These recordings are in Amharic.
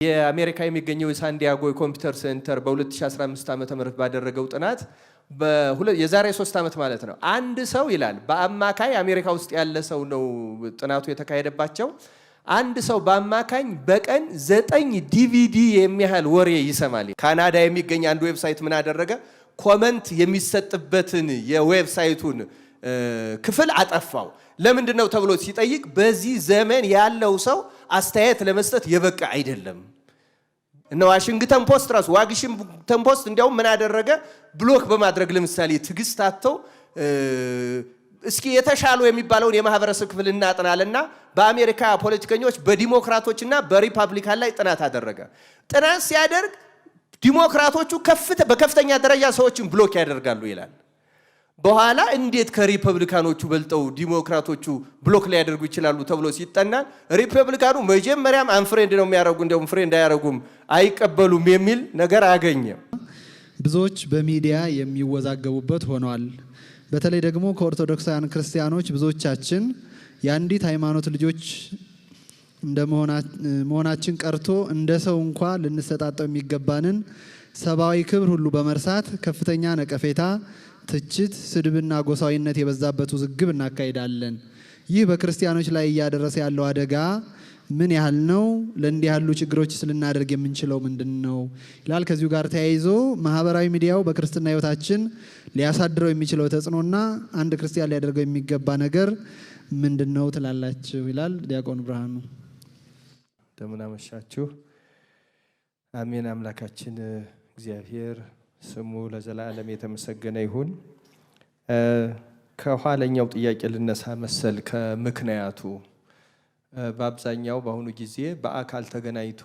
የአሜሪካ የሚገኘው የሳንዲያጎ ኮምፒውተር ሴንተር በ2015 ዓ.ም ባደረገው ጥናት የዛሬ 3 ዓመት ማለት ነው አንድ ሰው ይላል በአማካይ አሜሪካ ውስጥ ያለ ሰው ነው ጥናቱ የተካሄደባቸው አንድ ሰው በአማካኝ በቀን 9 ዲቪዲ የሚያህል ወሬ ይሰማል። ካናዳ የሚገኝ አንድ ዌብሳይት ምን አደረገ? ኮሜንት የሚሰጥበትን የዌብሳይቱን ክፍል አጠፋው። ለምንድን ነው ተብሎ ሲጠይቅ በዚህ ዘመን ያለው ሰው አስተያየት ለመስጠት የበቃ አይደለም። እና ዋሽንግተን ፖስት ራሱ ዋሽንግተን ፖስት እንዲያውም ምን አደረገ? ብሎክ በማድረግ ለምሳሌ ትግስታቸው እስኪ የተሻሉ የሚባለውን የማህበረሰብ ክፍል እናጥናልና በአሜሪካ ፖለቲከኞች በዲሞክራቶችና በሪፐብሊካን ላይ ጥናት አደረገ። ጥናት ሲያደርግ ዲሞክራቶቹ በከፍተኛ ደረጃ ሰዎችን ብሎክ ያደርጋሉ ይላል። በኋላ እንዴት ከሪፐብሊካኖቹ በልጠው ዲሞክራቶቹ ብሎክ ላይ ያደርጉ ይችላሉ ተብሎ ሲጠና ሪፐብሊካኑ መጀመሪያም አንፍሬንድ ነው የሚያደርጉ እንደውም ፍሬንድ አያደርጉም አይቀበሉም የሚል ነገር አገኘ። ብዙዎች በሚዲያ የሚወዛገቡበት ሆኗል። በተለይ ደግሞ ከኦርቶዶክሳውያን ክርስቲያኖች ብዙዎቻችን የአንዲት ሃይማኖት ልጆች እንደመሆናችን ቀርቶ እንደ ሰው እንኳን ልንሰጣጣው የሚገባንን ሰብአዊ ክብር ሁሉ በመርሳት ከፍተኛ ነቀፌታ፣ ትችት፣ ስድብና ጎሳዊነት የበዛበት ውዝግብ እናካሂዳለን። ይህ በክርስቲያኖች ላይ እያደረሰ ያለው አደጋ ምን ያህል ነው? ለእንዲህ ያሉ ችግሮች ልናደርግ የምንችለው ምንድን ነው ይላል። ከዚሁ ጋር ተያይዞ ማህበራዊ ሚዲያው በክርስትና ህይወታችን ሊያሳድረው የሚችለው ተጽዕኖና አንድ ክርስቲያን ሊያደርገው የሚገባ ነገር ምንድን ነው ትላላችሁ ይላል። ዲያቆን ብርሃኑ። እንደምን አመሻችሁ። አሜን። አምላካችን እግዚአብሔር ስሙ ለዘላለም የተመሰገነ ይሁን። ከኋለኛው ጥያቄ ልነሳ መሰል ከምክንያቱ በአብዛኛው በአሁኑ ጊዜ በአካል ተገናኝቶ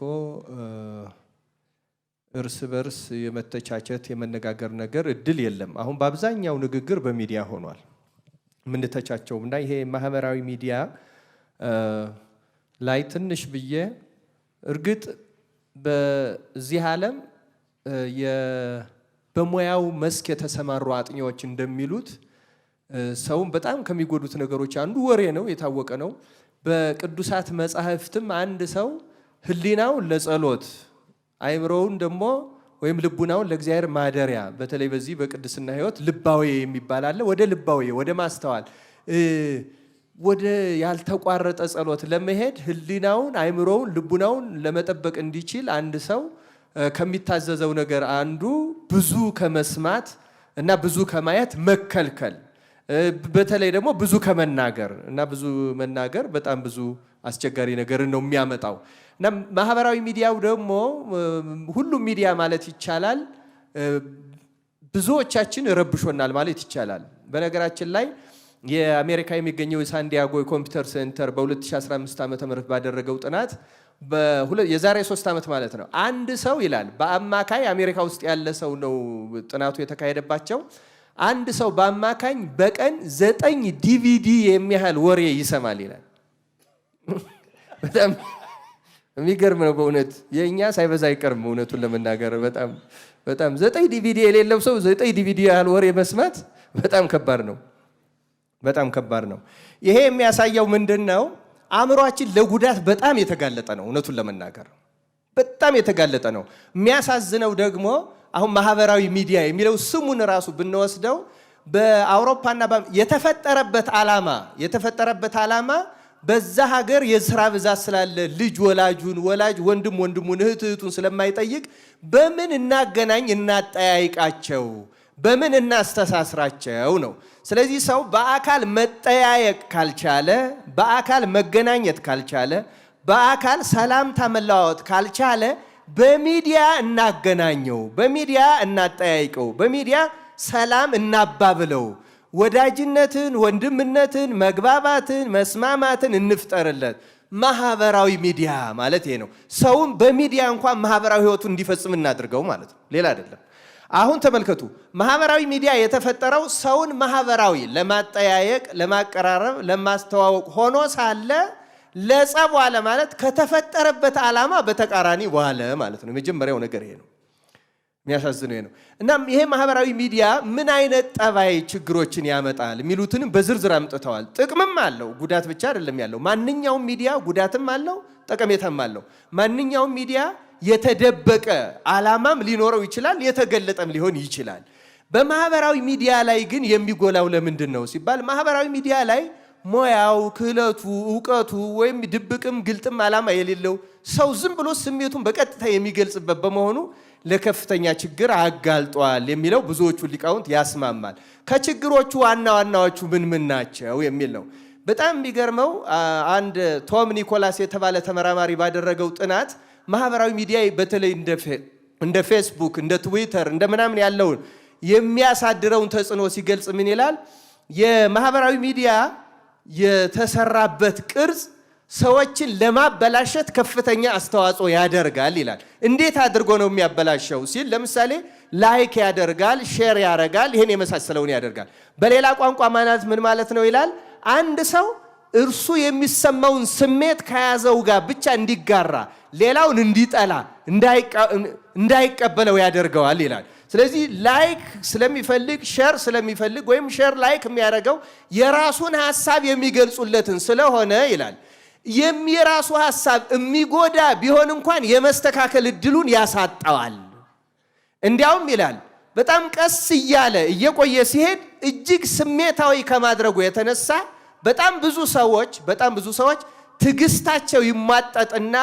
እርስ በርስ የመተቻቸት የመነጋገር ነገር እድል የለም። አሁን በአብዛኛው ንግግር በሚዲያ ሆኗል ምንተቻቸው እና ይሄ ማህበራዊ ሚዲያ ላይ ትንሽ ብዬ እርግጥ በዚህ ዓለም በሙያው መስክ የተሰማሩ አጥኚዎች እንደሚሉት ሰውን በጣም ከሚጎዱት ነገሮች አንዱ ወሬ ነው፣ የታወቀ ነው። በቅዱሳት መጻሕፍትም አንድ ሰው ህሊናውን ለጸሎት አይምሮውን ደግሞ ወይም ልቡናውን ለእግዚአብሔር ማደሪያ በተለይ በዚህ በቅድስና ህይወት ልባዊ የሚባል አለ። ወደ ልባዊ ወደ ማስተዋል ወደ ያልተቋረጠ ጸሎት ለመሄድ ህሊናውን አይምሮውን ልቡናውን ለመጠበቅ እንዲችል አንድ ሰው ከሚታዘዘው ነገር አንዱ ብዙ ከመስማት እና ብዙ ከማየት መከልከል፣ በተለይ ደግሞ ብዙ ከመናገር እና ብዙ መናገር በጣም ብዙ አስቸጋሪ ነገር ነው የሚያመጣው። እና ማህበራዊ ሚዲያው ደግሞ ሁሉም ሚዲያ ማለት ይቻላል ብዙዎቻችን ረብሾናል ማለት ይቻላል። በነገራችን ላይ የአሜሪካ የሚገኘው የሳንዲያጎ ኮምፒውተር ሴንተር በ2015 ዓ.ም ባደረገው ጥናት የዛሬ 3 ዓመት ማለት ነው አንድ ሰው ይላል በአማካይ አሜሪካ ውስጥ ያለ ሰው ነው ጥናቱ የተካሄደባቸው አንድ ሰው በአማካኝ በቀን 9 ዲቪዲ የሚያህል ወሬ ይሰማል ይላል። በጣም የሚገርም ነው በእውነት። የኛ ሳይበዛ አይቀርም እውነቱን ለመናገር በጣም 9 ዲቪዲ የሌለው ሰው 9 ዲቪዲ ያህል ወሬ መስማት በጣም ከባድ ነው። በጣም ከባድ ነው። ይሄ የሚያሳየው ምንድነው? አእምሮአችን ለጉዳት በጣም የተጋለጠ ነው። እውነቱን ለመናገር በጣም የተጋለጠ ነው። የሚያሳዝነው ደግሞ አሁን ማህበራዊ ሚዲያ የሚለው ስሙን ራሱ ብንወስደው በአውሮፓና የተፈጠረበት ዓላማ በዛ ሀገር የሥራ ብዛት ስላለ ልጅ ወላጅ ወንድሙን እህቱን ስለማይጠይቅ በምን እናገናኝ እናጠያይቃቸው በምን እናስተሳስራቸው ነው። ስለዚህ ሰው በአካል መጠያየቅ ካልቻለ በአካል መገናኘት ካልቻለ በአካል ሰላምታ መለዋወጥ ካልቻለ በሚዲያ እናገናኘው በሚዲያ እናጠያይቀው በሚዲያ ሰላም እናባብለው ወዳጅነትን ወንድምነትን መግባባትን መስማማትን እንፍጠርለት። ማህበራዊ ሚዲያ ማለት ይሄ ነው። ሰውን በሚዲያ እንኳን ማህበራዊ ህይወቱን እንዲፈጽም እናድርገው ማለት ነው፣ ሌላ አይደለም። አሁን ተመልከቱ፣ ማህበራዊ ሚዲያ የተፈጠረው ሰውን ማህበራዊ ለማጠያየቅ ለማቀራረብ ለማስተዋወቅ ሆኖ ሳለ ለጸብ ዋለ ማለት ከተፈጠረበት ዓላማ በተቃራኒ ዋለ ማለት ነው። የመጀመሪያው ነገር ይሄ ነው። የሚያሳዝነው ይሄ ነው። እና ይሄ ማህበራዊ ሚዲያ ምን አይነት ጠባይ ችግሮችን ያመጣል የሚሉትንም በዝርዝር አምጥተዋል። ጥቅምም አለው፣ ጉዳት ብቻ አይደለም ያለው። ማንኛውም ሚዲያ ጉዳትም አለው ጠቀሜታም አለው። ማንኛውም ሚዲያ የተደበቀ ዓላማም ሊኖረው ይችላል፣ የተገለጠም ሊሆን ይችላል። በማህበራዊ ሚዲያ ላይ ግን የሚጎላው ለምንድን ነው ሲባል ማህበራዊ ሚዲያ ላይ ሞያው፣ ክህለቱ፣ ዕውቀቱ ወይም ድብቅም ግልጥም ዓላማ የሌለው ሰው ዝም ብሎ ስሜቱን በቀጥታ የሚገልጽበት በመሆኑ ለከፍተኛ ችግር አጋልጧል የሚለው ብዙዎቹ ሊቃውንት ያስማማል። ከችግሮቹ ዋና ዋናዎቹ ምን ናቸው የሚል ነው። በጣም የሚገርመው አንድ ቶም ኒኮላስ የተባለ ተመራማሪ ባደረገው ጥናት ማህበራዊ ሚዲያ በተለይ እንደ ፌስቡክ፣ እንደ ትዊተር፣ እንደ ምናምን ያለውን የሚያሳድረውን ተጽዕኖ ሲገልጽ ምን ይላል? የማህበራዊ ሚዲያ የተሰራበት ቅርጽ ሰዎችን ለማበላሸት ከፍተኛ አስተዋጽኦ ያደርጋል ይላል። እንዴት አድርጎ ነው የሚያበላሸው ሲል ለምሳሌ ላይክ ያደርጋል፣ ሼር ያደርጋል፣ ይሄን የመሳሰለውን ያደርጋል። በሌላ ቋንቋ ማለት ምን ማለት ነው ይላል? አንድ ሰው እርሱ የሚሰማውን ስሜት ከያዘው ጋር ብቻ እንዲጋራ፣ ሌላውን እንዲጠላ፣ እንዳይቀበለው ያደርገዋል ይላል። ስለዚህ ላይክ ስለሚፈልግ ሼር ስለሚፈልግ ወይም ሼር ላይክ የሚያደርገው የራሱን ሐሳብ የሚገልጹለትን ስለሆነ ይላል የራሱ ሐሳብ የሚጎዳ ቢሆን እንኳን የመስተካከል እድሉን ያሳጣዋል። እንዲያውም ይላል በጣም ቀስ እያለ እየቆየ ሲሄድ እጅግ ስሜታዊ ከማድረጉ የተነሳ በጣም ብዙ ሰዎች ትዕግስታቸው ይሟጠጥና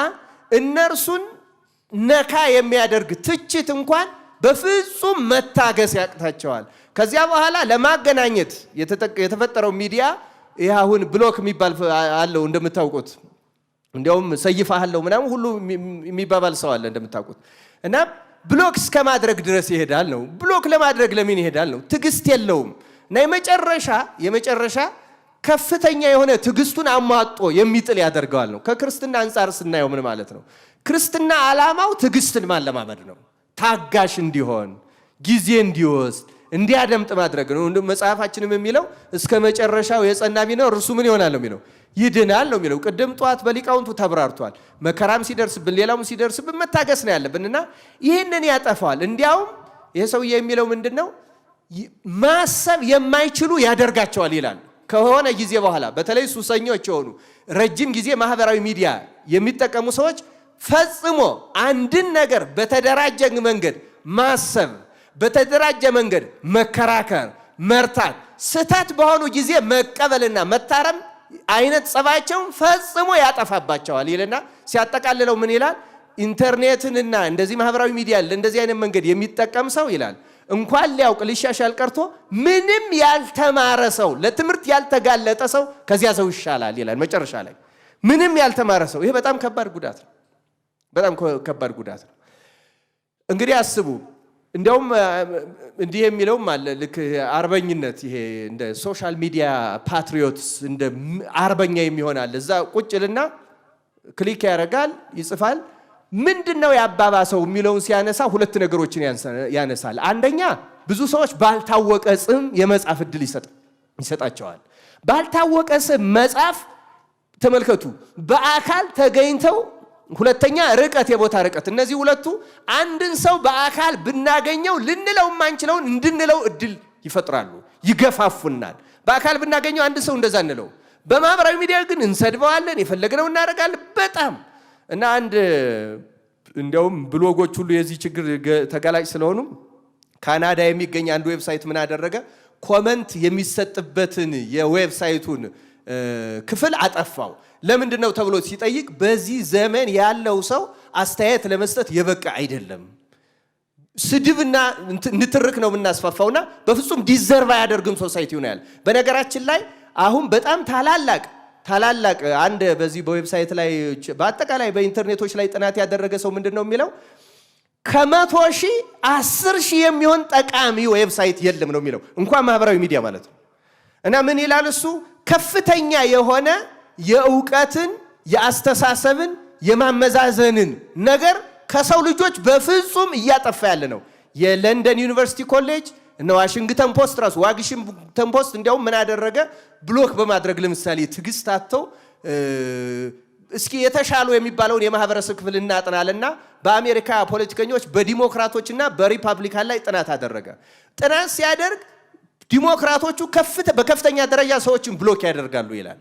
እነርሱን ነካ የሚያደርግ ትችት እንኳን በፍጹም መታገስ ያቅታቸዋል። ከዚያ በኋላ ለማገናኘት የተፈጠረው ሚዲያ ይህ አሁን ብሎክ የሚባል አለው እንደምታውቁት። እንዲያውም ሰይፋለሁ ምናምን ሁሉ የሚባባል ሰው አለ እንደምታውቁት። እና ብሎክ እስከ ማድረግ ድረስ ይሄዳል ነው። ብሎክ ለማድረግ ለምን ይሄዳል ነው? ትዕግስት የለውም። እና የመጨረሻ ከፍተኛ የሆነ ትዕግስቱን አሟጦ የሚጥል ያደርገዋል ነው። ከክርስትና አንጻር ስናየው ምን ማለት ነው? ክርስትና ዓላማው ትዕግስትን ማለማመድ ነው። ታጋሽ እንዲሆን፣ ጊዜ እንዲወስድ፣ እንዲያደምጥ ማድረግ ነው። መጽሐፋችንም የሚለው እስከ መጨረሻው የጸና ቢኖር እርሱ ምን ይሆናል ነው የሚለው? ይድናል ነው የሚለው። ቅድም ጠዋት በሊቃውንቱ ተብራርቷል። መከራም ሲደርስብን ሌላውም ሲደርስብን መታገስ ነው ያለብንና ይህንን ያጠፋዋል። እንዲያውም ይህ ሰውዬ የሚለው ምንድን ነው? ማሰብ የማይችሉ ያደርጋቸዋል ይላል። ከሆነ ጊዜ በኋላ በተለይ ሱሰኞች የሆኑ ረጅም ጊዜ ማህበራዊ ሚዲያ የሚጠቀሙ ሰዎች ፈጽሞ አንድን ነገር በተደራጀ መንገድ ማሰብ፣ በተደራጀ መንገድ መከራከር፣ መርታት፣ ስህተት በሆኑ ጊዜ መቀበልና መታረም አይነት ጸባያቸውን ፈጽሞ ያጠፋባቸዋል ይልና ሲያጠቃልለው ምን ይላል? ኢንተርኔትንና እንደዚህ ማህበራዊ ሚዲያ እንደዚህ አይነት መንገድ የሚጠቀም ሰው ይላል እንኳን ሊያውቅ ሊሻሻል ቀርቶ ምንም ያልተማረ ሰው፣ ለትምህርት ያልተጋለጠ ሰው ከዚያ ሰው ይሻላል ይላል መጨረሻ ላይ። ምንም ያልተማረ ሰው። ይሄ በጣም ከባድ ጉዳት ነው። በጣም ከባድ ጉዳት ነው። እንግዲህ አስቡ። እንዲያውም እንዲህ የሚለውም አለ ልክ አርበኝነት፣ ይሄ እንደ ሶሻል ሚዲያ ፓትሪዮትስ እንደ አርበኛ የሚሆናል። እዛ ቁጭልና ክሊክ ያደርጋል፣ ይጽፋል። ምንድነው ያባባሰው የሚለውን ሲያነሳ ሁለት ነገሮችን ያነሳል። አንደኛ ብዙ ሰዎች ባልታወቀ ስም የመጻፍ እድል ይሰጣቸዋል። ባልታወቀ ስም መጻፍ ተመልከቱ። በአካል ተገኝተው ሁለተኛ ርቀት፣ የቦታ ርቀት። እነዚህ ሁለቱ አንድን ሰው በአካል ብናገኘው ልንለው ማንችለውን እንድንለው እድል ይፈጥራሉ፣ ይገፋፉናል። በአካል ብናገኘው አንድ ሰው እንደዛ እንለው። በማህበራዊ ሚዲያ ግን እንሰድበዋለን፣ የፈለግነው እናደርጋለን በጣም እና እንዲያውም ብሎጎች ሁሉ የዚህ ችግር ተጋላጭ ስለሆኑ ካናዳ የሚገኝ አንድ ዌብሳይት ምን አደረገ? ኮመንት የሚሰጥበትን የዌብሳይቱን ክፍል አጠፋው። ለምንድን ነው ተብሎ ሲጠይቅ በዚህ ዘመን ያለው ሰው አስተያየት ለመስጠት የበቃ አይደለም፣ ስድብና ንትርክ ነው የምናስፋፋውና በፍጹም ዲዘርቭ አያደርግም ሶሳይቲው ነው ያለ። በነገራችን ላይ አሁን በጣም ታላላቅ አንድ በዚህ በዌብሳይት ላይ በአጠቃላይ በኢንተርኔቶች ላይ ጥናት ያደረገ ሰው ምንድን ነው የሚለው? 100,000 10,000 የሚሆን ጠቃሚ ዌብሳይት የለም ነው የሚለው፣ እንኳን ማህበራዊ ሚዲያ ማለት ነው። እና ምን ይላል እሱ? ከፍተኛ የሆነ የእውቀትን፣ የአስተሳሰብን፣ የማመዛዘንን ነገር ከሰው ልጆች በፍጹም እያጠፋ ያለ ነው። የለንደን ዩኒቨርሲቲ ኮሌጅ እና ዋሽንግተን ፖስት ራሱ ዋሽንግተን ፖስት እንዲያውም ምን አደረገ? ብሎክ በማድረግ ለምሳሌ ትዕግስት አጥተው እስኪ የተሻሉ የሚባለውን የማህበረሰብ ክፍል እናጥናልና በአሜሪካ ፖለቲከኞች በዲሞክራቶችና በሪፐብሊካን ላይ ጥናት አደረገ። ጥናት ሲያደርግ ዲሞክራቶቹ በከፍተኛ ደረጃ ሰዎችን ብሎክ ያደርጋሉ ይላል።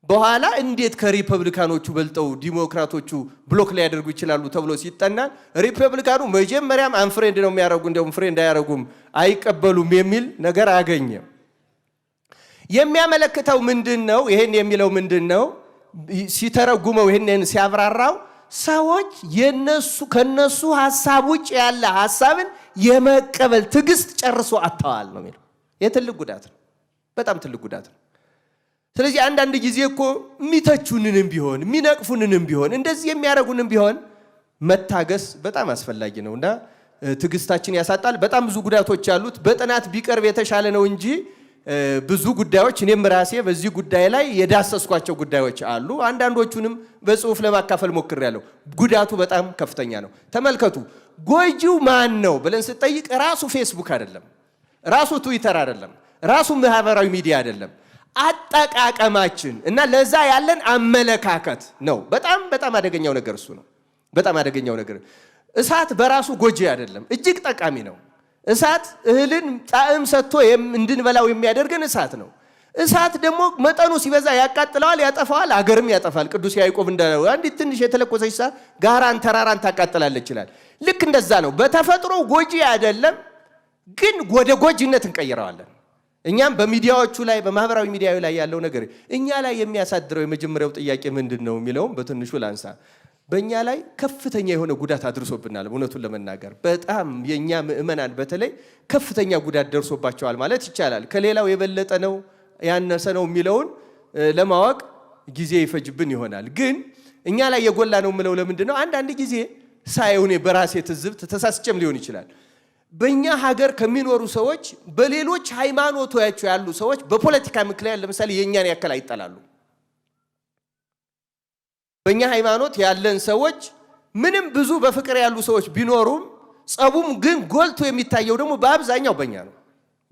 በኋላ እንዴት ከሪፐብሊካኖቹ በልጠው ዲሞክራቶቹ ብሎክ ላይ ያደርጉ ይችላሉ ተብሎ ሲጠና ሪፐብሊካኑ መጀመሪያም አንፍሬንድ ነው የሚያደርጉ እንደውም ፍሬንድ አያደርጉም አይቀበሉም የሚል ነገር አገኘ። የሚያመለክተው ምንድነው? ይሄን የሚለው ምንድነው? ሲተረጉመው ይሄንን ሲያብራራው ሰዎች ከነሱ ሐሳብ ውጭ ያለ ሐሳብን የመቀበል ትዕግስት ጨርሶ አጥተዋል ነው የሚለው። የትልቅ ጉዳት ነው፣ በጣም ትልቅ ጉዳት ነው። ስለዚህ አንዳንድ ጊዜ እኮ የሚተቹንንም ቢሆን የሚነቅፉንንም ቢሆን እንደዚህ የሚያደርጉንም ቢሆን መታገስ በጣም አስፈላጊ ነውና ትዕግስታችን ያሳጣል። በጣም ብዙ ጉዳቶች አሉት። በጥናት ቢቀርብ የተሻለ ነው እንጂ ብዙ ጉዳዮች እኔም ራሴ በዚህ ጉዳይ ላይ የዳሰስኳቸው ጉዳዮች አሉ። አንዳንዶቹንም በጽሁፍ ለማካፈል ሞክሬያለሁ። ጉዳቱ በጣም ከፍተኛ ነው። ተመልከቱ። ጎጂው ማን ነው ብለን ስጠይቅ ራሱ ፌስቡክ አይደለም፣ ራሱ ትዊተር አይደለም፣ ራሱ ማህበራዊ ሚዲያ አይደለም፣ አጠቃቀማችን እና ለዛ ያለን አመለካከት ነው። በጣም በጣም አደገኛው ነገር እሱ ነው። በጣም አደገኛው ነገር እሳት በራሱ ጎጂ አይደለም፣ እጅግ ጠቃሚ ነው። እሳት እህልን ጣዕም ሰጥቶ እንድንበላው የሚያደርገን እሳት ነው። እሳት ደግሞ መጠኑ ሲበዛ ያቃጥለዋል፣ ያጠፋዋል፣ አገርም ያጠፋል። ቅዱስ ያዕቆብ እንዳለው አንዲት ትንሽ የተለኮሰች እሳት ጋራን ተራራን ታቃጥላለች ይላል። ልክ እንደዛ ነው። በተፈጥሮ ጎጂ አይደለም፣ ግን ወደ ጎጂነት እንቀይረዋለን። እኛም በሚዲያዎቹ ላይ በማህበራዊ ሚዲያ ላይ ያለው ነገር እኛ ላይ የሚያሳድረው የመጀመሪያው ጥያቄ ምንድነው የሚለውም በትንሹ ላንሳ። በእኛ ላይ ከፍተኛ የሆነ ጉዳት አድርሶብናል። እውነቱን ለመናገር በጣም የኛ ምእመናን በተለይ ከፍተኛ ጉዳት ደርሶባቸዋል ማለት ይቻላል። ከሌላው የበለጠ ነው ያነሰ ነው የሚለውን ለማወቅ ጊዜ ይፈጅብን ይሆናል። ግን እኛ ላይ የጎላ ነው የምለው ለምንድነው? አንዳንድ ጊዜ ሳይሆን በራሴ ትዝብት ተሳስጨም ሊሆን ይችላል። በእኛ ሀገር ከሚኖሩ ሰዎች በሌሎች ሃይማኖቶች ያሉ ሰዎች በፖለቲካ ምክንያት ለምሳሌ የኛን ያከል አይጠላሉ። በእኛ ሃይማኖት ያለን ሰዎች ምንም ብዙ በፍቅር ያሉ ሰዎች ቢኖሩም ጸቡም ግን ጎልቶ የሚታየው ደግሞ በአብዛኛው በእኛ ነው።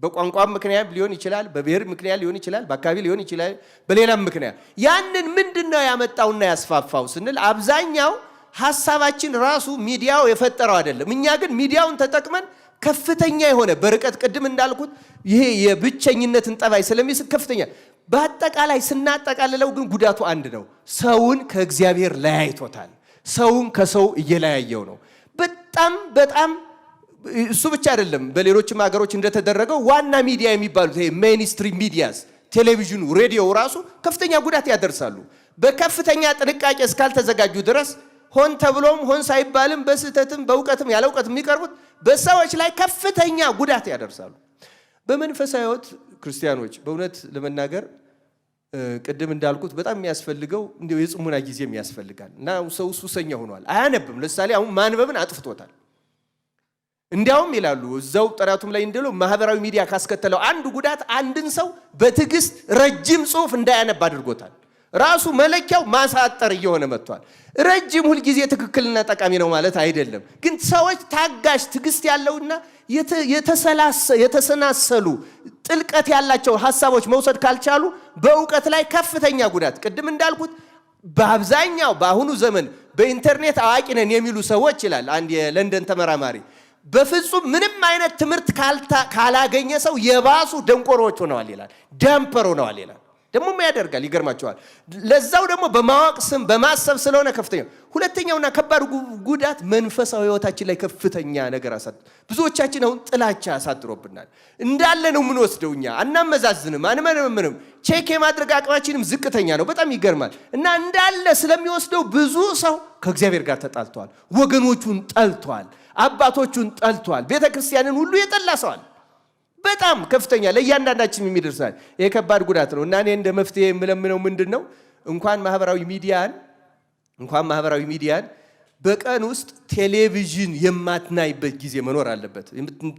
በቋንቋም ምክንያት ሊሆን ይችላል፣ በብሔር ምክንያት ሊሆን ይችላል፣ በአካባቢ ሊሆን ይችላል፣ በሌላም ምክንያት። ያንን ምንድነው ያመጣውና ያስፋፋው ስንል አብዛኛው ሐሳባችን ራሱ ሚዲያው የፈጠረው አይደለም። እኛ ግን ሚዲያውን ተጠቅመን ከፍተኛ የሆነ በርቀት ቅድም እንዳልኩት ይሄ የብቸኝነትን ጠባይ ስለሚስብ ከፍተኛ በአጠቃላይ ስናጠቃልለው ግን ጉዳቱ አንድ ነው። ሰውን ከእግዚአብሔር ለያይቶታል። ሰውን ከሰው እየለያየው ነው። በጣም በጣም እሱ ብቻ አይደለም። በሌሎችም ሀገሮች እንደተደረገው ዋና ሚዲያ የሚባሉት ይሄ ሜይንስትሪም ሚዲያስ ቴሌቪዥኑ፣ ሬዲዮ ራሱ ከፍተኛ ጉዳት ያደርሳሉ። በከፍተኛ ጥንቃቄ እስካልተዘጋጁ ድረስ ሆን ተብሎም ሆን ሳይባልም በስህተትም በእውቀትም ያለ እውቀት የሚቀርቡት በሰዎች ላይ ከፍተኛ ጉዳት ያደርሳሉ። በመንፈሳዊ ሕይወት ክርስቲያኖች በእውነት ለመናገር ቅድም እንዳልኩት በጣም የሚያስፈልገው እንደው የጽሙና ጊዜም ያስፈልጋል እና ሰው ሱሰኛ ሆኗል፣ አያነብም። ለምሳሌ አሁን ማንበብን አጥፍቶታል። እንዲያውም ይላሉ እዛው ጥራቱም ላይ እንደለው ማህበራዊ ሚዲያ ካስከተለው አንዱ ጉዳት አንድን ሰው በትዕግስት ረጅም ጽሑፍ እንዳያነብ አድርጎታል። ራሱ መለኪያው ማሳጠር እየሆነ መጥቷል። ረጅም ሁል ጊዜ ትክክልና ጠቃሚ ነው ማለት አይደለም፣ ግን ሰዎች ታጋሽ ትዕግስት ያለውና የተሰናሰሉ ጥልቀት ያላቸው ሐሳቦች መውሰድ ካልቻሉ በእውቀት ላይ ከፍተኛ ጉዳት ቅድም እንዳልኩት በአብዛኛው በአሁኑ ዘመን በኢንተርኔት አዋቂ ነን የሚሉ ሰዎች ይላል አንድ የለንደን ተመራማሪ በፍጹም ምንም አይነት ትምህርት ካላገኘ ሰው የባሱ ደንቆሮች ሆነዋል ይላል። ደምፐር ሆነዋል ይላል። ደግሞ ያደርጋል ይገርማቸዋል። ለዛው ደግሞ በማወቅ ስም በማሰብ ስለሆነ ከፍተኛ ሁለተኛውና ከባድ ጉዳት መንፈሳዊ ሕይወታችን ላይ ከፍተኛ ነገር ብዙዎቻችን አሁን ጥላቻ አሳድሮብናል። እንዳለ ነው የምንወስደው። እኛ አናመዛዝንም፣ አንመረምርም። ቼክ የማድረግ አቅማችንም ዝቅተኛ ነው። በጣም ይገርማል። እና እንዳለ ስለሚወስደው ብዙ ሰው ከእግዚአብሔር ጋር ተጣልቷል፣ ወገኖቹን ጠልቷል፣ አባቶቹን ጠልቷል፣ ቤተክርስቲያንን ሁሉ የጠላ ሰዋል። በጣም ከፍተኛ ለእያንዳንዳችን የሚደርሳል። ይሄ ከባድ ጉዳት ነው እና እኔ እንደ መፍትሄ የምለምነው ምንድነው እንኳን ማህበራዊ ሚዲያን በቀን ውስጥ ቴሌቪዥን የማትናይበት ጊዜ መኖር አለበት።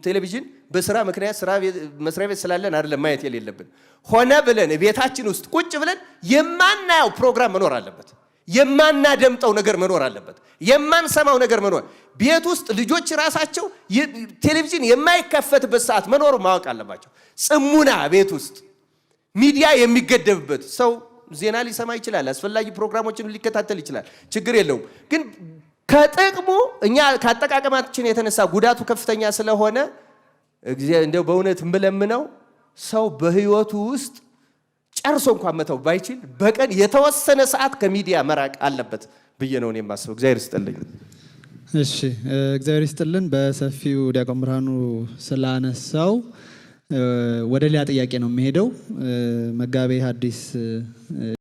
ቴሌቪዥን በስራ ምክንያት መስሪያ ቤት ስላለን አይደለም ማየት የሌለብን። ሆነ ብለን ቤታችን ውስጥ ቁጭ ብለን የማናየው ፕሮግራም መኖር አለበት። የማናደምጠው ነገር መኖር አለበት። የማንሰማው ነገር መኖር ቤት ውስጥ ልጆች ራሳቸው ቴሌቪዥን የማይከፈትበት ሰዓት መኖሩ ማወቅ አለባቸው። ጽሙና ቤት ውስጥ ሚዲያ የሚገደብበት ሰው ዜና ሊሰማ ይችላል፣ አስፈላጊ ፕሮግራሞችን ሊከታተል ይችላል፣ ችግር የለውም። ግን ከጥቅሙ እኛ ከአጠቃቀማችን የተነሳ ጉዳቱ ከፍተኛ ስለሆነ እንደው በእውነት የምለምነው ሰው በህይወቱ ውስጥ ጨርሶ እንኳን መተው ባይችል በቀን የተወሰነ ሰዓት ከሚዲያ መራቅ አለበት ብዬ ነው የማስበው። እግዚአብሔር ይስጥልኝ። እሺ እግዚአብሔር ይስጥልን። በሰፊው ዲያቆን ብርሃኑ ስላነሳው ወደ ሌላ ጥያቄ ነው የሚሄደው። መጋቤ ሐዲስ